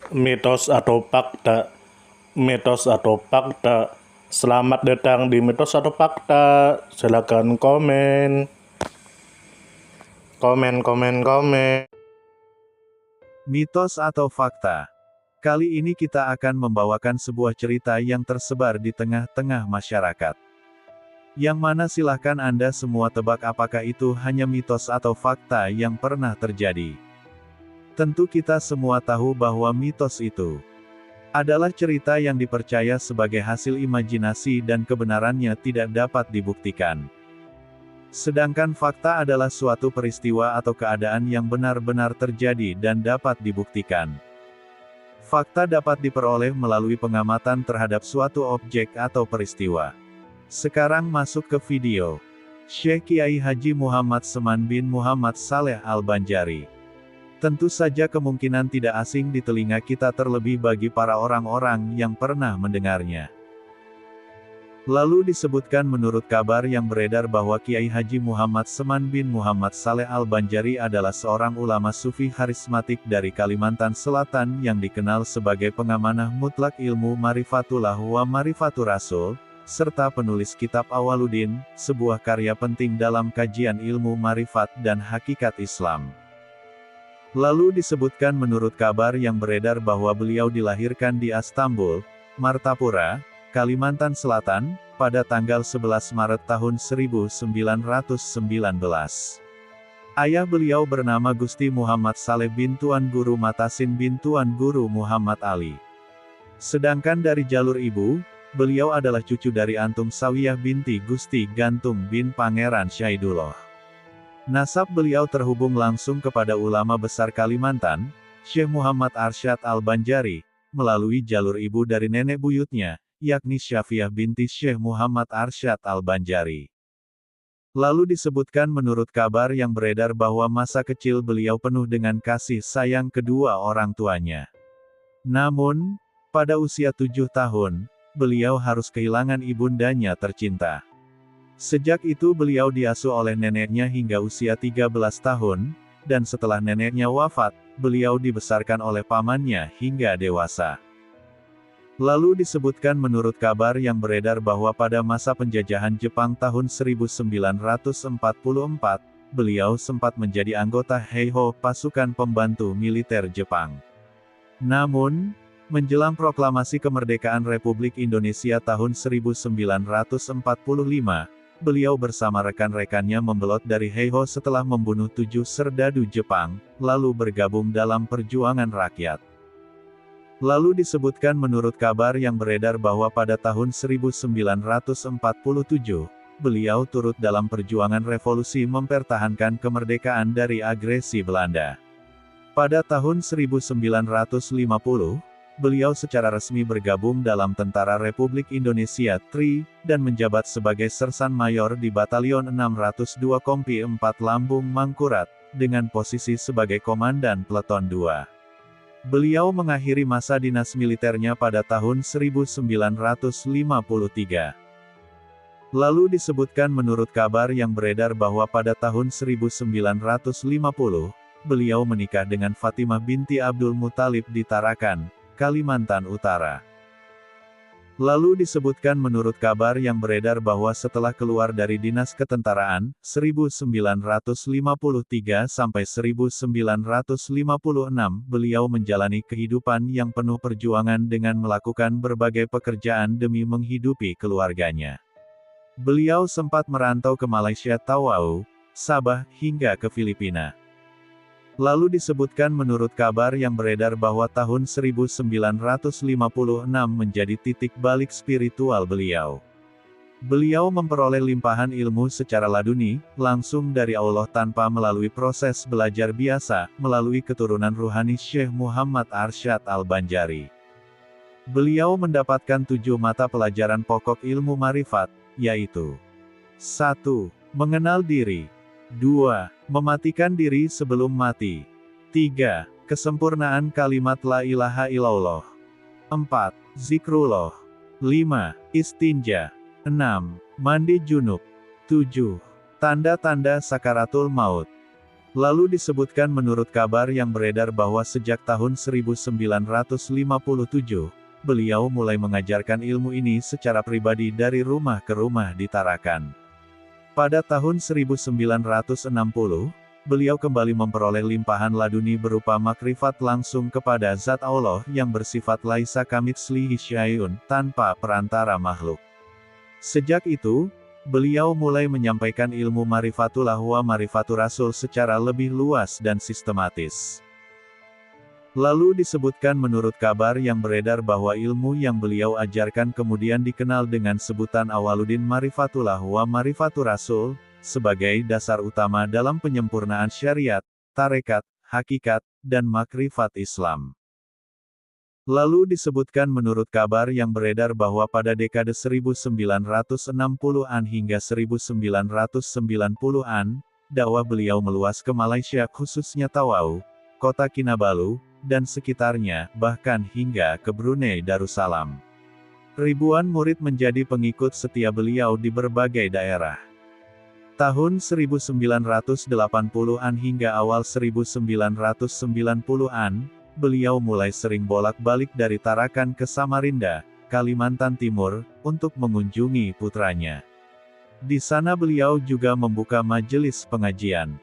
Mitos atau fakta? Mitos atau fakta? Selamat datang di mitos atau fakta. Silakan komen. Komen. Mitos atau fakta? Kali ini kita akan membawakan sebuah cerita yang tersebar di tengah-tengah masyarakat. Yang mana silahkan Anda semua tebak apakah itu hanya mitos atau fakta yang pernah terjadi. Tentu kita semua tahu bahwa mitos itu adalah cerita yang dipercaya sebagai hasil imajinasi dan kebenarannya tidak dapat dibuktikan. Sedangkan fakta adalah suatu peristiwa atau keadaan yang benar-benar terjadi dan dapat dibuktikan. Fakta dapat diperoleh melalui pengamatan terhadap suatu objek atau peristiwa. Sekarang masuk ke video. Syekh Kiai Haji Muhammad Seman bin Muhammad Saleh Al-Banjari. Tentu saja kemungkinan tidak asing di telinga kita terlebih bagi para orang-orang yang pernah mendengarnya. Lalu disebutkan menurut kabar yang beredar bahwa Kiai Haji Muhammad Seman bin Muhammad Saleh Al-Banjari adalah seorang ulama sufi karismatik dari Kalimantan Selatan yang dikenal sebagai pengamanah mutlak ilmu Marifatullah wa Marifatur Rasul, serta penulis kitab Awaluddin, sebuah karya penting dalam kajian ilmu marifat dan hakikat Islam. Lalu disebutkan menurut kabar yang beredar bahwa beliau dilahirkan di Istanbul, Martapura, Kalimantan Selatan, pada tanggal 11 Maret tahun 1919. Ayah beliau bernama Gusti Muhammad Saleh bin Tuan Guru Matasin bin Tuan Guru Muhammad Ali. Sedangkan dari jalur ibu, beliau adalah cucu dari Antum Sawiyah binti Gusti Gantung bin Pangeran Syahidullah. Nasab beliau terhubung langsung kepada ulama besar Kalimantan, Syekh Muhammad Arsyad Al-Banjari, melalui jalur ibu dari nenek buyutnya, yakni Syafiah binti Syekh Muhammad Arsyad Al-Banjari. Lalu disebutkan menurut kabar yang beredar bahwa masa kecil beliau penuh dengan kasih sayang kedua orang tuanya. Namun, pada usia 7 tahun, beliau harus kehilangan ibundanya tercinta. Sejak itu beliau diasuh oleh neneknya hingga usia 13 tahun, dan setelah neneknya wafat, beliau dibesarkan oleh pamannya hingga dewasa. Lalu disebutkan menurut kabar yang beredar bahwa pada masa penjajahan Jepang tahun 1944, beliau sempat menjadi anggota Heiho, pasukan pembantu militer Jepang. Namun, menjelang proklamasi kemerdekaan Republik Indonesia tahun 1945, beliau bersama rekan-rekannya membelot dari Heiho setelah membunuh 7 serdadu Jepang, lalu bergabung dalam perjuangan rakyat. Lalu disebutkan menurut kabar yang beredar bahwa pada tahun 1947, beliau turut dalam perjuangan revolusi mempertahankan kemerdekaan dari agresi Belanda. Pada tahun 1950, beliau secara resmi bergabung dalam Tentara Republik Indonesia TRI, dan menjabat sebagai Sersan Mayor di Batalion 602 Kompi 4 Lambung Mangkurat, dengan posisi sebagai Komandan Peleton 2. Beliau mengakhiri masa dinas militernya pada tahun 1953. Lalu disebutkan menurut kabar yang beredar bahwa pada tahun 1950, beliau menikah dengan Fatimah binti Abdul Muthalib di Tarakan, Kalimantan Utara. Lalu disebutkan menurut kabar yang beredar bahwa setelah keluar dari dinas ketentaraan, 1953 sampai 1956, beliau menjalani kehidupan yang penuh perjuangan dengan melakukan berbagai pekerjaan demi menghidupi keluarganya. Beliau sempat merantau ke Malaysia, Tawau, Sabah, hingga ke Filipina. Lalu disebutkan menurut kabar yang beredar bahwa tahun 1956 menjadi titik balik spiritual beliau. Beliau memperoleh limpahan ilmu secara laduni, langsung dari Allah tanpa melalui proses belajar biasa, melalui keturunan ruhani Syekh Muhammad Arsyad Al-Banjari. Beliau mendapatkan 7 mata pelajaran pokok ilmu marifat, yaitu 1. Mengenal diri. 2. Mematikan diri sebelum mati. 3. Kesempurnaan kalimat la ilaha illallah. 4. Zikrullah. 5. Istinja. 6. Mandi junub. 7. Tanda-tanda sakaratul maut. Lalu disebutkan menurut kabar yang beredar bahwa sejak tahun 1957, beliau mulai mengajarkan ilmu ini secara pribadi dari rumah ke rumah di Tarakan. Pada tahun 1960, beliau kembali memperoleh limpahan laduni berupa makrifat langsung kepada Zat Allah yang bersifat laisa kamitslihi syai'un, tanpa perantara makhluk. Sejak itu, beliau mulai menyampaikan ilmu marifatullah wa marifatur rasul secara lebih luas dan sistematis. Lalu disebutkan menurut kabar yang beredar bahwa ilmu yang beliau ajarkan kemudian dikenal dengan sebutan Awaluddin Marifatullah wa Marifatur Rasul, sebagai dasar utama dalam penyempurnaan syariat, tarekat, hakikat, dan makrifat Islam. Lalu disebutkan menurut kabar yang beredar bahwa pada dekade 1960-an hingga 1990-an, dakwah beliau meluas ke Malaysia khususnya Tawau, kota Kinabalu, dan sekitarnya, bahkan hingga ke Brunei Darussalam. Ribuan murid menjadi pengikut setia beliau di berbagai daerah. Tahun 1980-an hingga awal 1990-an, beliau mulai sering bolak-balik dari Tarakan ke Samarinda, Kalimantan Timur, untuk mengunjungi putranya. Di sana beliau juga membuka majelis pengajian.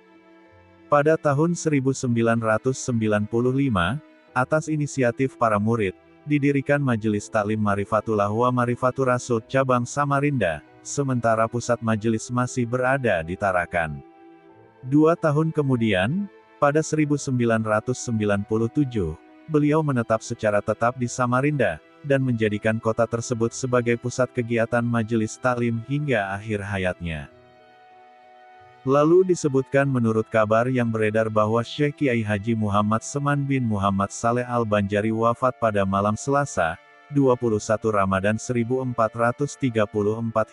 Pada tahun 1995, atas inisiatif para murid, didirikan Majelis Taklim Marifatullah wa Marifatur Rasul cabang Samarinda, sementara pusat majelis masih berada di Tarakan. 2 tahun kemudian, pada 1997, beliau menetap secara tetap di Samarinda, dan menjadikan kota tersebut sebagai pusat kegiatan majelis taklim hingga akhir hayatnya. Lalu disebutkan menurut kabar yang beredar bahwa Syekh Kiai Haji Muhammad Seman bin Muhammad Saleh Al-Banjari wafat pada malam Selasa, 21 Ramadan 1434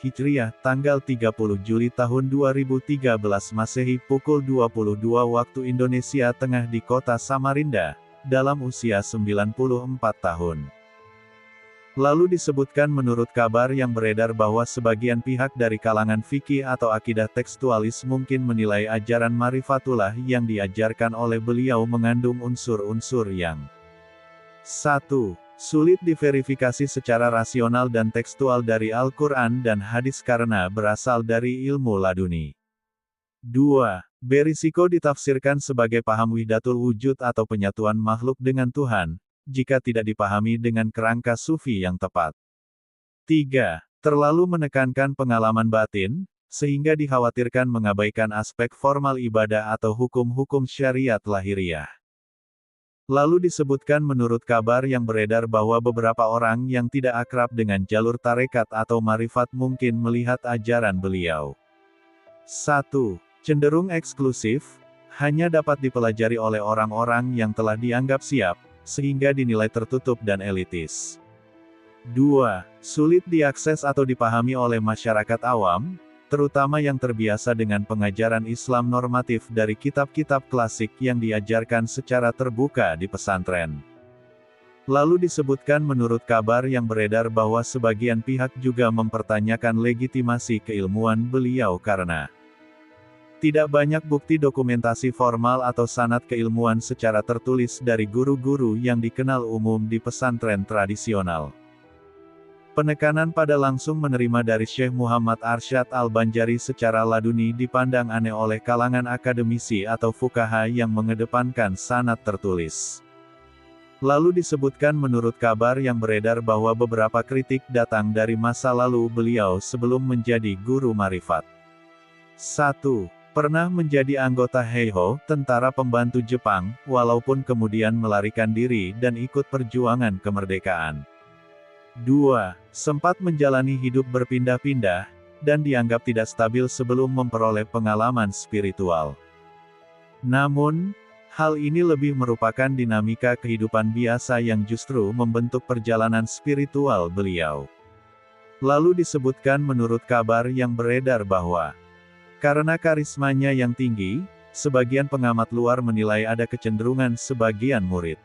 Hijriah, tanggal 30 Juli tahun 2013 Masehi pukul 22 waktu Indonesia Tengah di kota Samarinda, dalam usia 94 tahun. Lalu disebutkan menurut kabar yang beredar bahwa sebagian pihak dari kalangan fikih atau akidah tekstualis mungkin menilai ajaran marifatullah yang diajarkan oleh beliau mengandung unsur-unsur yang 1. Sulit diverifikasi secara rasional dan tekstual dari Al-Quran dan hadis karena berasal dari ilmu laduni. 2. Berisiko ditafsirkan sebagai paham wihdatul wujud atau penyatuan makhluk dengan Tuhan, jika tidak dipahami dengan kerangka sufi yang tepat. 3. Terlalu menekankan pengalaman batin, sehingga dikhawatirkan mengabaikan aspek formal ibadah atau hukum-hukum syariat lahiriah. Lalu disebutkan menurut kabar yang beredar bahwa beberapa orang yang tidak akrab dengan jalur tarekat atau marifat mungkin melihat ajaran beliau 1. Cenderung eksklusif, hanya dapat dipelajari oleh orang-orang yang telah dianggap siap, sehingga dinilai tertutup dan elitis. 2. Sulit diakses atau dipahami oleh masyarakat awam, terutama yang terbiasa dengan pengajaran Islam normatif dari kitab-kitab klasik yang diajarkan secara terbuka di pesantren. Lalu disebutkan menurut kabar yang beredar bahwa sebagian pihak juga mempertanyakan legitimasi keilmuan beliau karena tidak banyak bukti dokumentasi formal atau sanad keilmuan secara tertulis dari guru-guru yang dikenal umum di pesantren tradisional. Penekanan pada langsung menerima dari Syekh Muhammad Arsyad Al-Banjari secara laduni dipandang aneh oleh kalangan akademisi atau fuqaha yang mengedepankan sanad tertulis. Lalu disebutkan menurut kabar yang beredar bahwa beberapa kritik datang dari masa lalu beliau sebelum menjadi guru marifat. 1. Pernah menjadi anggota Heiho, tentara pembantu Jepang, walaupun kemudian melarikan diri dan ikut perjuangan kemerdekaan. 2. Sempat menjalani hidup berpindah-pindah, dan dianggap tidak stabil sebelum memperoleh pengalaman spiritual. Namun, hal ini lebih merupakan dinamika kehidupan biasa yang justru membentuk perjalanan spiritual beliau. Lalu disebutkan menurut kabar yang beredar bahwa karena karismanya yang tinggi, sebagian pengamat luar menilai ada kecenderungan sebagian murid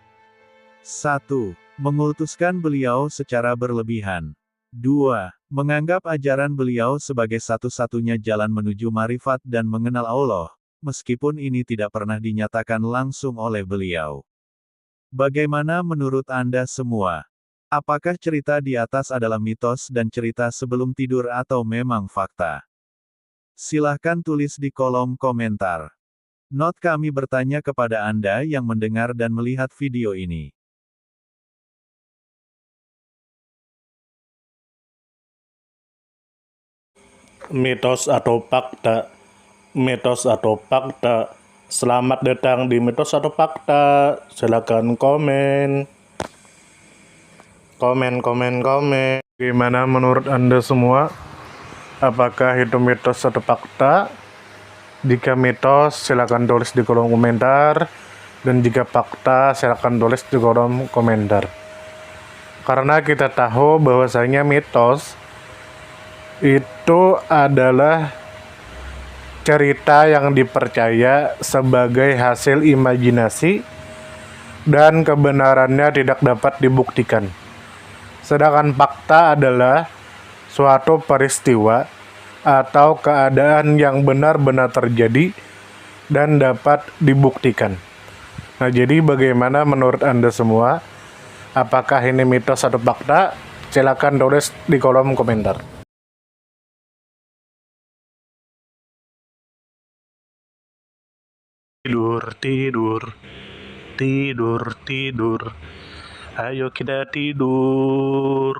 1. Mengultuskan beliau secara berlebihan. 2. Menganggap ajaran beliau sebagai satu-satunya jalan menuju marifat dan mengenal Allah, meskipun ini tidak pernah dinyatakan langsung oleh beliau. Bagaimana menurut Anda semua? Apakah cerita di atas adalah mitos dan cerita sebelum tidur atau memang fakta? Silahkan tulis di kolom komentar. Not kami bertanya kepada Anda yang mendengar dan melihat video ini. Mitos atau fakta? Mitos atau fakta? Selamat datang di mitos atau fakta. Silakan komen. Komen. Gimana menurut Anda semua? Apakah itu mitos atau fakta? Jika mitos, silakan tulis di kolom komentar. Dan jika fakta, silakan tulis di kolom komentar. Karena kita tahu bahwasanya mitos itu adalah cerita yang dipercaya sebagai hasil imajinasi dan kebenarannya tidak dapat dibuktikan. Sedangkan fakta adalah suatu peristiwa atau keadaan yang benar-benar terjadi dan dapat dibuktikan. Nah, jadi bagaimana menurut Anda semua? Apakah ini mitos atau fakta? Silakan tulis di kolom komentar. Tidur. Ayo kita tidur.